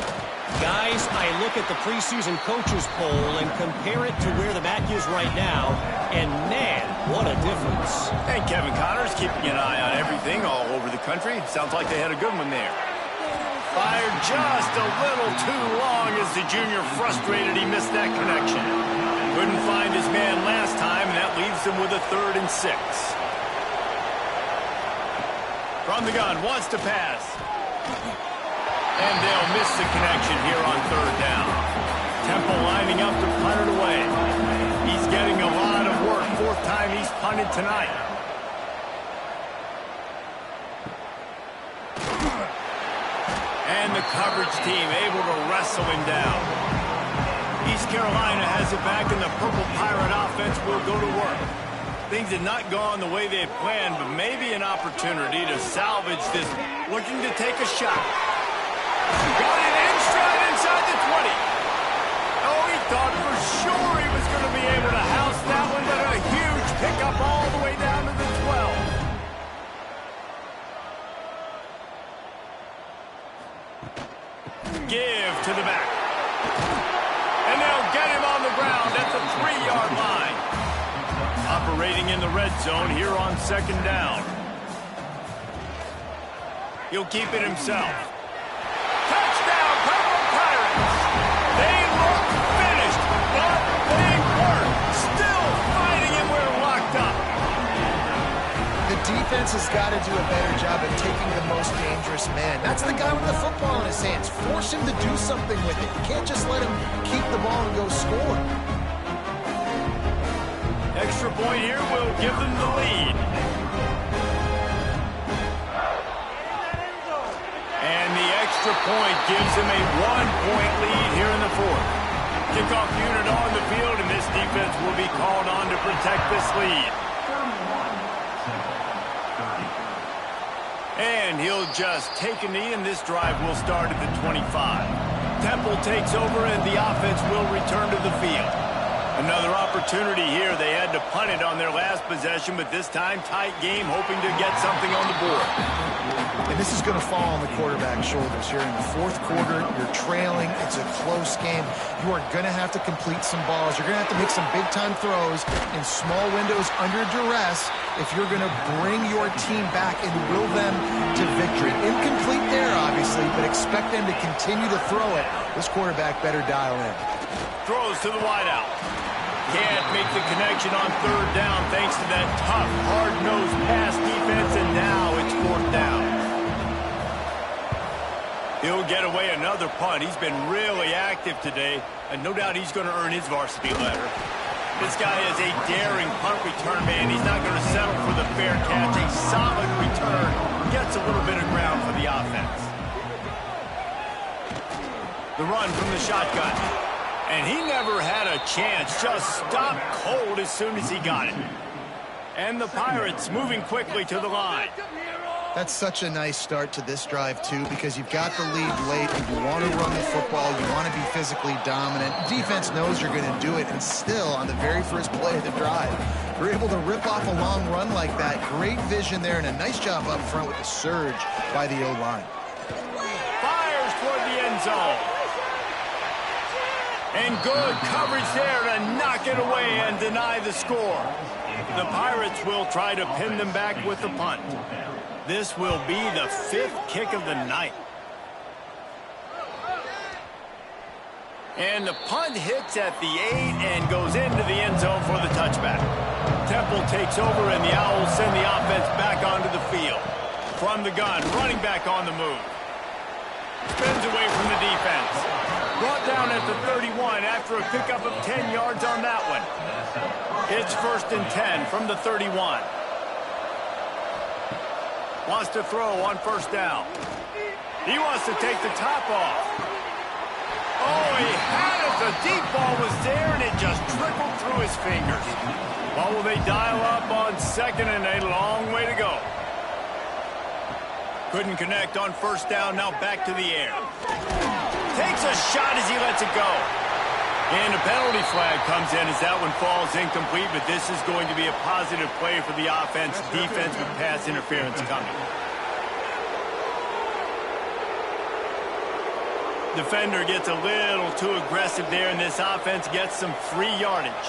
Guys, I look at the preseason coaches poll and compare it to where the MAC is right now, and man, what a difference. And Kevin Connors keeping an eye on everything all over the country. Sounds like they had a good one there. Fired just a little too long as the junior frustrated he missed that connection. Couldn't find his man last time, and that leaves him with a 3rd and 6. From the gun, wants to pass. And they'll miss the connection here on 3rd down. Temple lining up to punt it away. He's getting a lot of work. 4th time he's punted tonight. And the coverage team able to wrestle him down. East Carolina has it back, and the Purple Pirate offense will go to work. Things had not gone the way they had planned, but maybe an opportunity to salvage this. Looking to take a shot. Got it in stride inside the 20. Oh, he thought for sure he was going to be able to house that one, but a huge pickup all the way down to the 12. Give to the back. And they'll get him on the ground at the 3-yard line. Operating in the red zone here on 2nd down. He'll keep it himself. Touchdown, Purple Pirates! They look finished, but they weren't. Still fighting, and we're locked up. The defense has got to do a better job of taking the most dangerous man. That's the guy with the football in his hands. Force him to do something with it. You can't just let him keep the ball and go score. Extra point here will give them the lead. And the extra point gives them a 1-point lead here in the 4th. Kickoff unit on the field, and this defense will be called on to protect this lead. And he'll just take a knee, and this drive will start at the 25. Temple takes over, and the offense will return to the field. Another opportunity here. They had to punt it on their last possession, but this time tight game, hoping to get something on the board. And this is going to fall on the quarterback's shoulders here in the 4th quarter. You're trailing. It's a close game. You are going to have to complete some balls. You're going to have to make some big-time throws in small windows under duress if you're going to bring your team back and will them to victory. Incomplete there, obviously, but expect them to continue to throw it. This quarterback better dial in. Throws to the wideout. Can't make the connection on 3rd down thanks to that tough, hard-nosed pass defense, and now it's 4th down. He'll get away another punt. He's been really active today, and no doubt he's going to earn his varsity letter. This guy is a daring punt return man. He's not going to settle for the fair catch. A solid return gets a little bit of ground for the offense. The run from the shotgun. And he never had a chance, just stopped cold as soon as he got it. And the Pirates moving quickly to the line. That's such a nice start to this drive, too, because you've got the lead late, and you want to run the football, you want to be physically dominant. Defense knows you're going to do it, and still, on the very first play of the drive, you're able to rip off a long run like that. Great vision there, and a nice job up front with the surge by the O-line. Fires toward the end zone. And good coverage there to knock it away and deny the score. The Pirates will try to pin them back with the punt. This will be the 5th kick of the night. And the punt hits at the 8 and goes into the end zone for the touchback. Temple takes over, and the Owls send the offense back onto the field. From the gun, running back on the move. Spins away from the defense. Brought down at the 31 after a pickup of 10 yards on that one. It's 1st and 10 from the 31. Wants to throw on 1st down. He wants to take the top off. Oh, he had it. The deep ball was there, and it just trickled through his fingers. Well, will they dial up on 2nd and a long way to go? Couldn't connect on 1st down. Now back to the air. Takes a shot as he lets it go. And a penalty flag comes in as that one falls incomplete, but this is going to be a positive play for the offense. Defense with pass interference coming. Defender gets a little too aggressive there, and this offense gets some free yardage.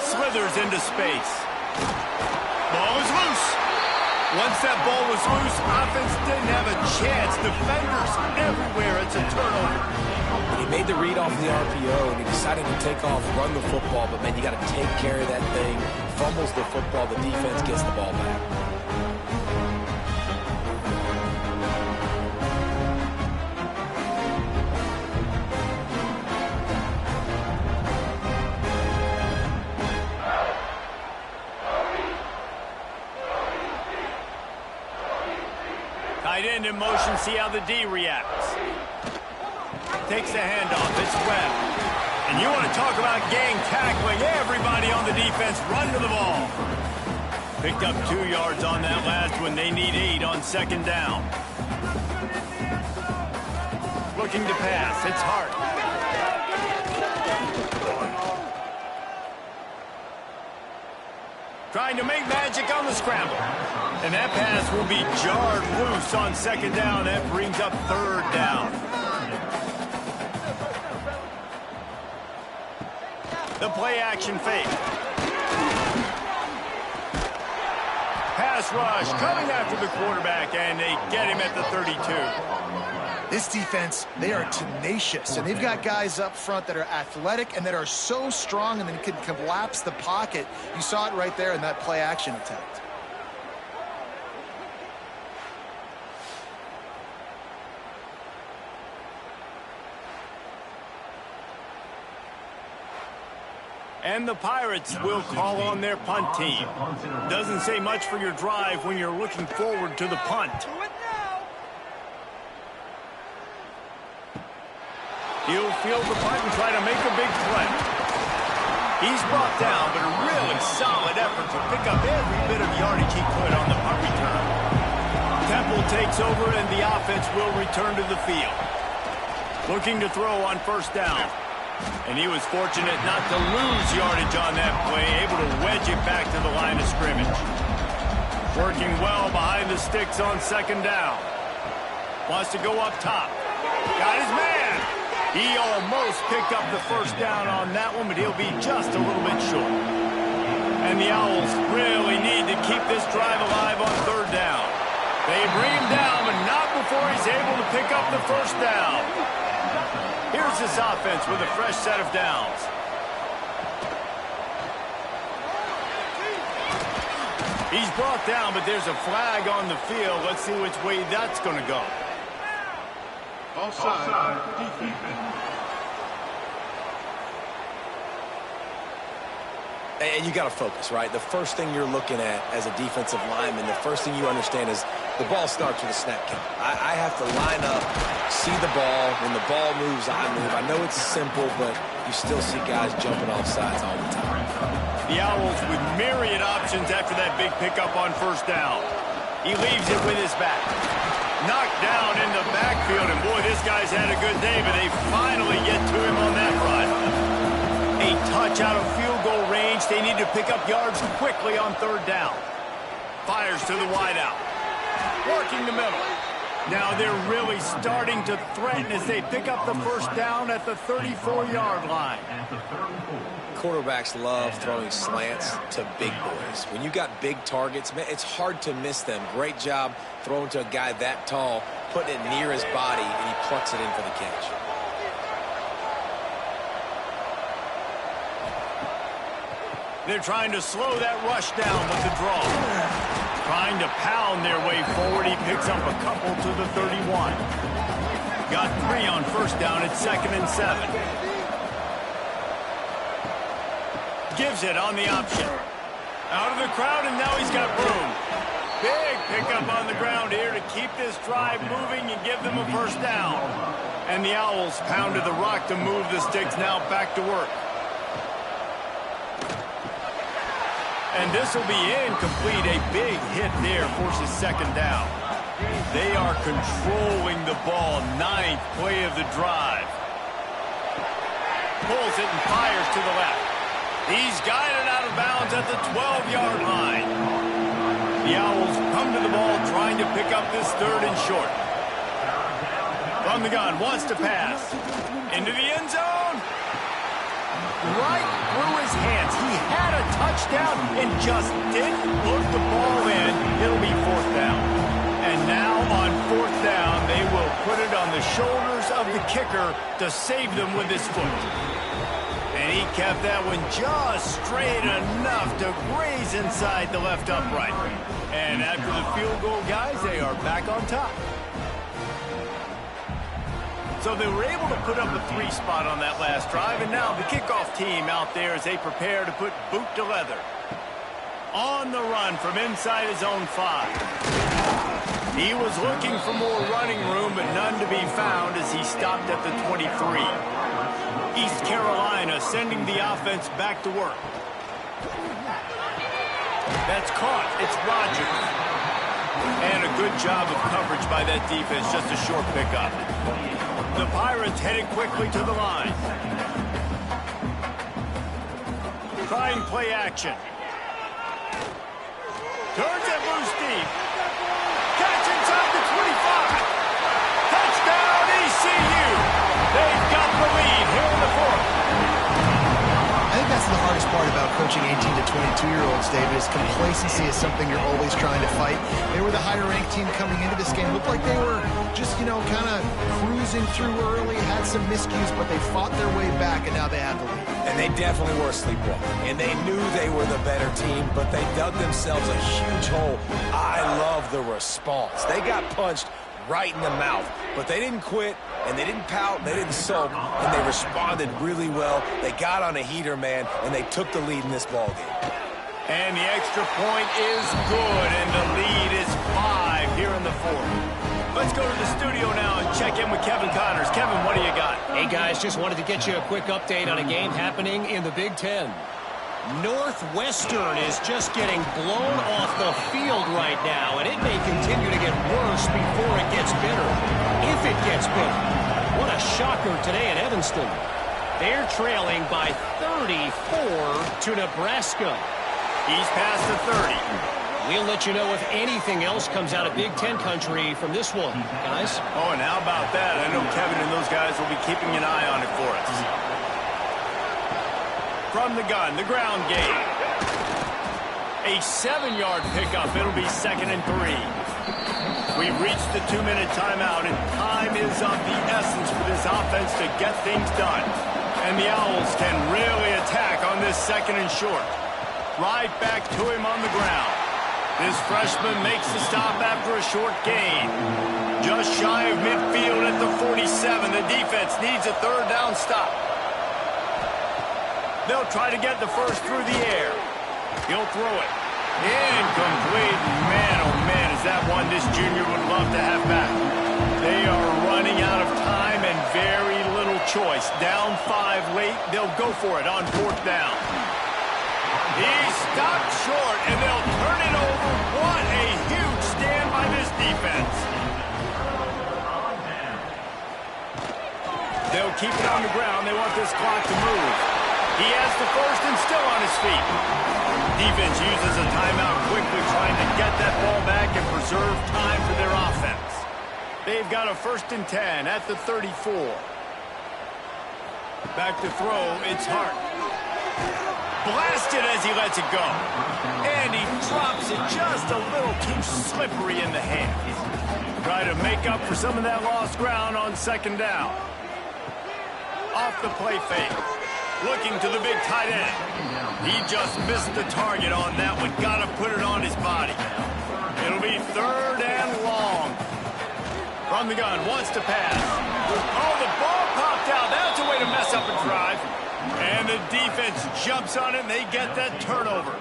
Slithers into space. Ball is loose. Once that ball was loose, offense didn't have a chance. Defenders everywhere. It's a turnover. And he made the read off the RPO, and he decided to take off, run the football, but, man, you got to take care of that thing. Fumbles the football. The defense gets the ball back. Tight end in motion, see how the D reacts. Takes the handoff, it's Webb. And you want to talk about gang tackling, everybody on the defense run to the ball. Picked up 2 yards on that last one. They need 8 on 2nd down. Looking to pass, it's Hart. Trying to make magic on the scramble. And that pass will be jarred loose on 2nd down. That brings up 3rd down. The play action fake. Pass rush coming after the quarterback, and they get him at the 32. This defense, they are tenacious, and they've got guys up front that are athletic and that are so strong and then can collapse the pocket. You saw it right there in that play action attempt. And the Pirates will call on their punt team. Doesn't say much for your drive when you're looking forward to the punt. He'll field the punt and try to make a big play. He's brought down, but a really solid effort to pick up every bit of yardage he could on the punt return. Temple takes over, and the offense will return to the field. Looking to throw on 1st down. And he was fortunate not to lose yardage on that play, able to wedge it back to the line of scrimmage. Working well behind the sticks on 2nd down. Wants to go up top. Got his man. He almost picked up the 1st down on that one, but he'll be just a little bit short. And the Owls really need to keep this drive alive on 3rd down. They bring him down, but not before he's able to pick up the 1st down. Here's this offense with a fresh set of downs. He's brought down, but there's a flag on the field. Let's see which way that's going to go. Offside. Defense. And you got to focus, right? The first thing you're looking at as a defensive lineman, the first thing you understand is the ball starts with a snap count. I have to line up, see the ball. When the ball moves, I move. I know it's simple, but you still see guys jumping off sides all the time. The Owls with myriad options after that big pickup on 1st down. He leaves it with his back. Knocked down in the backfield, and boy, this guy's had a good day, but they finally get to him on that run. A touch out of field goal range. They need to pick up yards quickly on 3rd down. Fires to the wideout. Working the middle. Now they're really starting to threaten as they pick up the 1st down at the 34-yard line. Quarterbacks love throwing slants to big boys. When you got big targets, man, it's hard to miss them. Great job throwing to a guy that tall. putting it near his body, and he plucks it in for the catch. They're trying to slow that rush down with the draw. Trying to pound their way forward. He picks up a couple to the 31. Got 3 on first down. It's 2nd and 7. Gives it on the option. Out of the crowd, and now he's got room. Big pickup on the ground here to keep this drive moving and give them a first down. And the Owls pounded the rock to move the sticks. Now back to work. And this will be incomplete. A big hit there forces 2nd down. They are controlling the ball. 9th play of the drive. Pulls it and fires to the left. He's guided out of bounds at the 12-yard line. The Owls come to the ball trying to pick up this 3rd and short. From the gun, wants to pass. Into the end zone. Right through his hands. He had a touchdown and just didn't put the ball in. It'll be 4th down. And now on 4th down, they will put it on the shoulders of the kicker to save them with his foot. And he kept that one just straight enough to graze inside the left upright. And after the field goal, guys, they are back on top. So they were able to put up a 3 spot on that last drive, and now the kickoff team out there as they prepare to put boot to leather. On the run from inside his own 5. He was looking for more running room, but none to be found as he stopped at the 23. East Carolina sending the offense back to work. That's caught. It's Rodgers. And a good job of coverage by that defense, just a short pickup. The Pirates headed quickly to the line. Trying play action. Turns it loose deep. Catch inside the 25. Touchdown ECU. They've got the lead here in the 4th. I think that's the hardest part about coaching 18 to 22-year-olds, David, is complacency is something you're always trying to fight. They were the higher-ranked team coming into this game. Looked like they were just, kind of cruising through early, had some miscues, but they fought their way back, and now they have the lead. And they definitely were sleepwalking. And they knew they were the better team, but they dug themselves a huge hole. I love the response. They got punched right in the mouth, but they didn't quit, and they didn't pout, they didn't sulk, and they responded really well. They got on a heater, man, and they took the lead in this ballgame. And the extra point is good, and the lead is 5 here in the 4th. Let's go to the studio now and check in with Kevin Connors. Kevin, what do you got? Hey, guys, just wanted to get you a quick update on a game happening in the Big Ten. Northwestern is just getting blown off the field right now, and it may continue to get worse before it gets better. If it gets better. What a shocker today in Evanston. They're trailing by 34 to Nebraska. He's past the 30. We'll let you know if anything else comes out of Big Ten country from this one, guys. Oh, and how about that? I know Kevin and those guys will be keeping an eye on it for us. From the gun, the ground game. A 7-yard pickup. It'll be 2nd and 3. We've reached the 2-minute timeout, and time is of the essence for this offense to get things done. And the Owls can really attack on this 2nd and short. Right back to him on the ground. This freshman makes the stop after a short gain. Just shy of midfield at the 47. The defense needs a 3rd down stop. They'll try to get the first through the air. He'll throw it. Incomplete. Man, oh man, is that one this junior would love to have back. They are running out of time and very little choice. Down 5 late. They'll go for it on 4th down. He stopped short, and they'll turn it over. What a huge stand by this defense. They'll keep it on the ground. They want this clock to move. He has the first and still on his feet. Defense uses a timeout quickly, trying to get that ball back and preserve time for their offense. They've got a 1st and 10 at the 34. Back to throw, it's Hart. blasted as he lets it go. And he drops it just a little too slippery in the hand. Try to make up for some of that lost ground on second down. Off the play fake. Looking to the big tight end. He just missed the target on that one. Got to put it on his body. It'll be 3rd and long. From the gun, wants to pass. Oh, the ball popped out. That's a way to mess up a drive. And the defense jumps on it, and they get that turnover.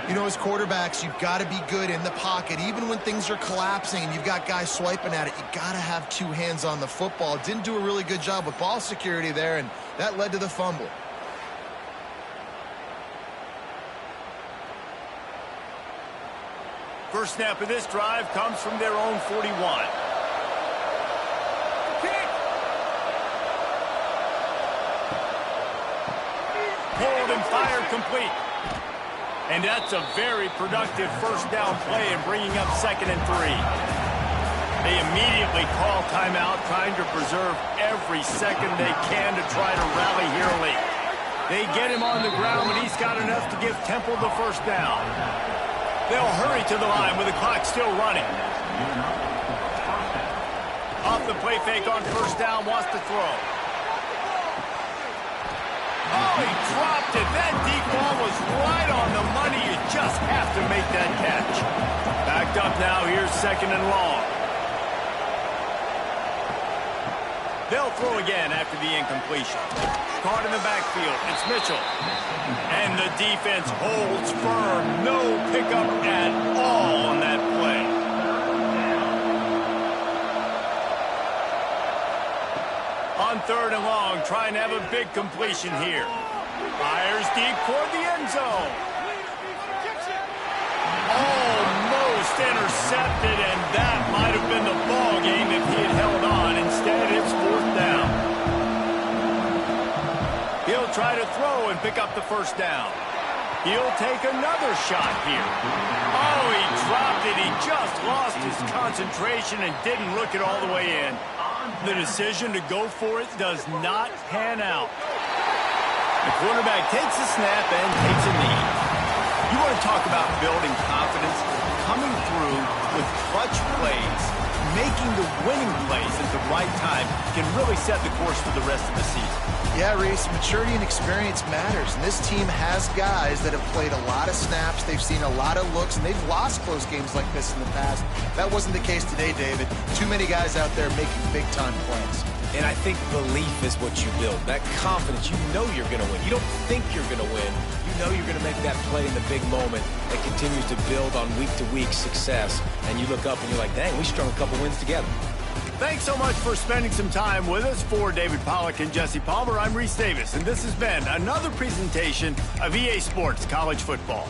You know, as quarterbacks, you've got to be good in the pocket. Even when things are collapsing and you've got guys swiping at it, you've got to have 2 hands on the football. Didn't do a really good job with ball security there, and that led to the fumble. First snap of this drive comes from their own 41. Pulled and fired complete. And that's a very productive first down play in bringing up 2nd and 3. They immediately call timeout, trying to preserve every second they can to try to rally here late. They get him on the ground, but he's got enough to give Temple the first down. They'll hurry to the line with the clock still running. Off the play fake on first down, wants to throw. Oh, he dropped it. That deep ball was right on the money. You just have to make that catch. Backed up now. Here's 2nd and long. They'll throw again after the incompletion. Caught in the backfield. It's Mitchell. And the defense holds firm. No pickup at all on that play. On 3rd and long, trying to have a big completion here. Fires deep toward the end zone. Almost intercepted, and that might have been the ball game if he had held on. Instead, it's 4th down. He'll try to throw and pick up the first down. He'll take another shot here. Oh, he dropped it. He just lost his concentration and didn't look it all the way in. The decision to go for it does not pan out. The quarterback takes a snap and takes a knee. You want to talk about building confidence? Coming through with clutch plays, making the winning plays at the right time can really set the course for the rest of the season. Yeah, Reese, maturity and experience matters. And this team has guys that have played a lot of snaps. They've seen a lot of looks, and they've lost close games like this in the past. That wasn't the case today, David. Too many guys out there making big-time plays. And I think belief is what you build. That confidence, you know you're going to win. You don't think you're going to win. You know you're going to make that play in the big moment that continues to build on week-to-week success. And you look up and you're like, dang, we strung a couple wins together. Thanks so much for spending some time with us. For David Pollack and Jesse Palmer, I'm Reese Davis, and this has been another presentation of EA Sports College Football.